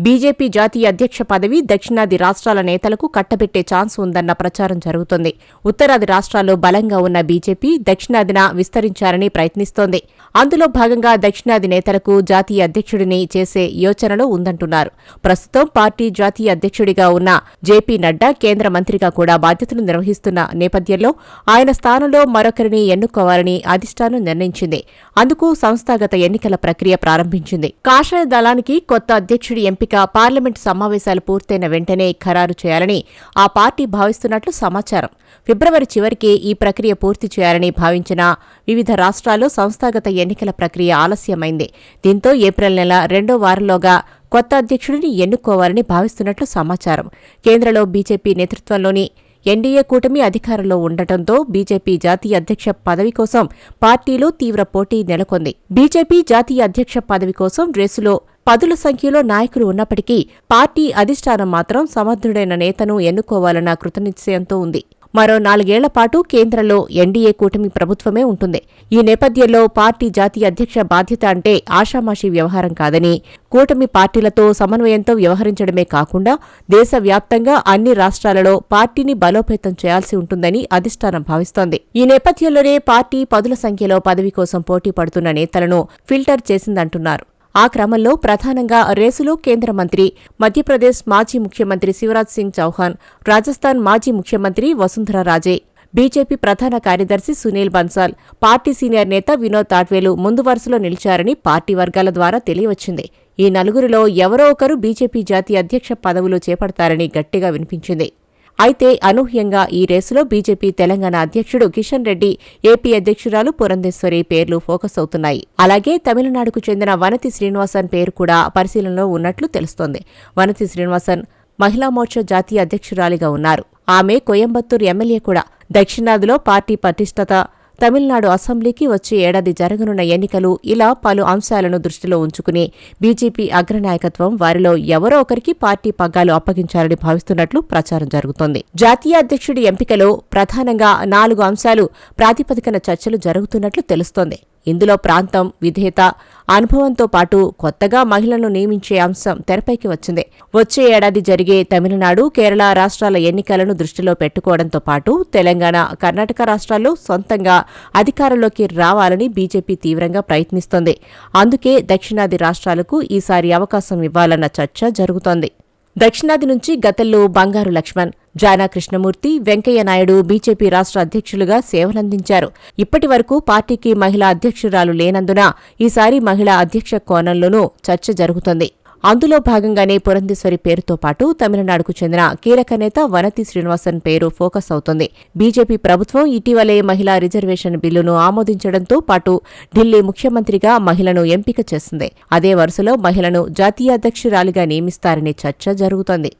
BJP జాతీయ అధ్యక్ష పదవి దక్షిణాది రాష్ట్రాల నేతలకు కట్టబెట్టే ఛాన్స్ ఉందన్న ప్రచారం జరుగుతోంది. ఉత్తరాది రాష్ట్రాల్లో బలంగా ఉన్న బీజేపీ దక్షిణాదిన విస్తరించాలని ప్రయత్నిస్తోంది. అందులో భాగంగా దక్షిణాది నేతలకు జాతీయ అధ్యక్షుడిని చేసే యోచనలో ఉందంటున్నారు. ప్రస్తుతం పార్టీ జాతీయ అధ్యక్షుడిగా ఉన్న జేపీ నడ్డా కేంద్ర మంత్రిగా కూడా బాధ్యతలు నిర్వహిస్తున్న నేపథ్యంలో ఆయన స్థానంలో మరొకరిని ఎన్నుకోవాలని అధిష్టానం నిర్ణయించింది. అందుకు సంస్థాగత ఎన్నికల ప్రక్రియ ప్రారంభించింది. కాషాయ దళానికి కొత్త అధ్యక్షుడి ఎంపిక పార్లమెంటు సమావేశాలు పూర్తయిన వెంటనే ఖరారు చేయాలని ఆ పార్టీ భావిస్తున్నట్లు సమాచారం. ఫిబ్రవరి చివరికే ఈ ప్రక్రియ పూర్తి చేయాలని భావించిన వివిధ రాష్ట్రాల్లో సంస్థాగత ఎన్నికల ప్రక్రియ ఆలస్యమైంది. దీంతో ఏప్రిల్ నెల 2వ వారంలోగా కొత్త అధ్యక్షుడిని ఎన్నుకోవాలని భావిస్తున్నట్లు సమాచారం. కేంద్రంలో బీజేపీ నేతృత్వంలోని ఎన్డీఏ కూటమి అధికారంలో ఉండటంతో బీజేపీ జాతీయ అధ్యక్ష పదవి కోసం పార్టీలో తీవ్ర పోటీ నెలకొంది. బీజేపీ జాతీయ అధ్యక్ష పదవి కోసం రేసులో పదుల సంఖ్యలో నాయకులు ఉన్నప్పటికీ పార్టీ అధిష్టానం మాత్రం సమర్థుడైన నేతను ఎన్నుకోవాలన్న కృతనిశ్చయంతో ఉంది. మరో 4 ఏళ్ల పాటు కేంద్రంలో ఎన్డీఏ కూటమి ప్రభుత్వమే ఉంటుంది. ఈ నేపథ్యంలో పార్టీ జాతీయ అధ్యక్ష బాధ్యత అంటే ఆషామాషీ వ్యవహారం కాదని, కూటమి పార్టీలతో సమన్వయంతో వ్యవహరించడమే కాకుండా దేశవ్యాప్తంగా అన్ని రాష్ట్రాలలో పార్టీని బలోపేతం చేయాల్సి ఉంటుందని అధిష్టానం భావిస్తోంది. ఈ నేపథ్యంలోనే పార్టీ పదుల సంఖ్యలో పదవి కోసం పోటీ పడుతున్న నేతలను ఫిల్టర్ చేసిందంటున్నారు. ఆ క్రమంలో ప్రధానంగా రేసులో కేంద్ర మంత్రి, మధ్యప్రదేశ్ మాజీ ముఖ్యమంత్రి శివరాజ్ సింగ్ చౌహాన్, రాజస్థాన్ మాజీ ముఖ్యమంత్రి వసుంధరా రాజే, బీజేపీ ప్రధాన కార్యదర్శి సునీల్ బన్సాల్, పార్టీ సీనియర్ నేత వినోద్ తాట్వేలు ముందు వరుసలో నిలిచారని పార్టీ వర్గాల ద్వారా తెలియవచ్చింది. ఈ నలుగురిలో ఎవరో ఒకరు బీజేపీ జాతీయ అధ్యక్ష పదవులు చేపడతారని గట్టిగా వినిపించింది. అయితే అనూహ్యంగా ఈ రేసులో బీజేపీ తెలంగాణ అధ్యక్షుడు కిషన్ రెడ్డి, ఏపీ అధ్యక్షురాలు పురంధేశ్వరి పేర్లు ఫోకస్ అవుతున్నాయి. అలాగే తమిళనాడుకు చెందిన వనతి శ్రీనివాసన్ పేరు కూడా పరిశీలనలో ఉన్నట్లు తెలుస్తోంది. వనతి శ్రీనివాసన్ మహిళా మోర్చా జాతీయ అధ్యక్షురాలిగా ఉన్నారు. ఆమె కోయంబత్తూరు ఎమ్మెల్యే కూడా. దక్షిణాదిలో పార్టీ పటిష్టత, తమిళనాడు అసెంబ్లీకి వచ్చే ఏడాది జరగనున్న ఎన్నికలు ఇలా పలు అంశాలను దృష్టిలో ఉంచుకుని బీజేపీ అగ్రనాయకత్వం వారిలో ఎవరో ఒకరికి పార్టీ పగ్గాలు అప్పగించాలని భావిస్తున్నట్లు ప్రచారం జరుగుతోంది. జాతీయ అధ్యక్షుడి ఎంపికలో ప్రధానంగా 4 అంశాలు ప్రాతిపదికన చర్చలు జరుగుతున్నట్లు తెలుస్తోంది. ఇందులో ప్రాంతం, విధేయత, అనుభవంతో పాటు కొత్తగా మహిళలను నియమించే అంశం తెరపైకి వచ్చింది. వచ్చే ఏడాది జరిగే తమిళనాడు, కేరళ రాష్ట్రాల ఎన్నికలను దృష్టిలో పెట్టుకోవడంతో పాటు తెలంగాణ, కర్ణాటక రాష్ట్రాల్లో సొంతంగా అధికారంలోకి రావాలని బీజేపీ తీవ్రంగా ప్రయత్నిస్తోంది. అందుకే దక్షిణాది రాష్ట్రాలకు ఈసారి అవకాశం ఇవ్వాలన్న చర్చ జరుగుతోంది. దక్షిణాది నుంచి గతంలో బంగారు లక్ష్మణ్, జానా కృష్ణమూర్తి, వెంకయ్య నాయుడు బీజేపీ రాష్ట్ర అధ్యక్షులుగా సేవలందించారు. ఇప్పటి వరకు పార్టీకి మహిళా అధ్యక్షురాలు లేనందున ఈసారి మహిళా అధ్యక్ష కోణంలోనూ చర్చ జరుగుతోంది. అందులో భాగంగానే పురంధేశ్వరి పేరుతో పాటు తమిళనాడుకు చెందిన కీలక నేత వనతి శ్రీనివాసన్ పేరు ఫోకస్ అవుతోంది. బీజేపీ ప్రభుత్వం ఇటీవలే మహిళా రిజర్వేషన్ బిల్లును ఆమోదించడంతో పాటు ఢిల్లీ ముఖ్యమంత్రిగా మహిళను ఎంపిక చేసింది. అదే వరుసలో మహిళను జాతీయ అధ్యక్షురాలిగా నియమిస్తారనే చర్చ జరుగుతోంది.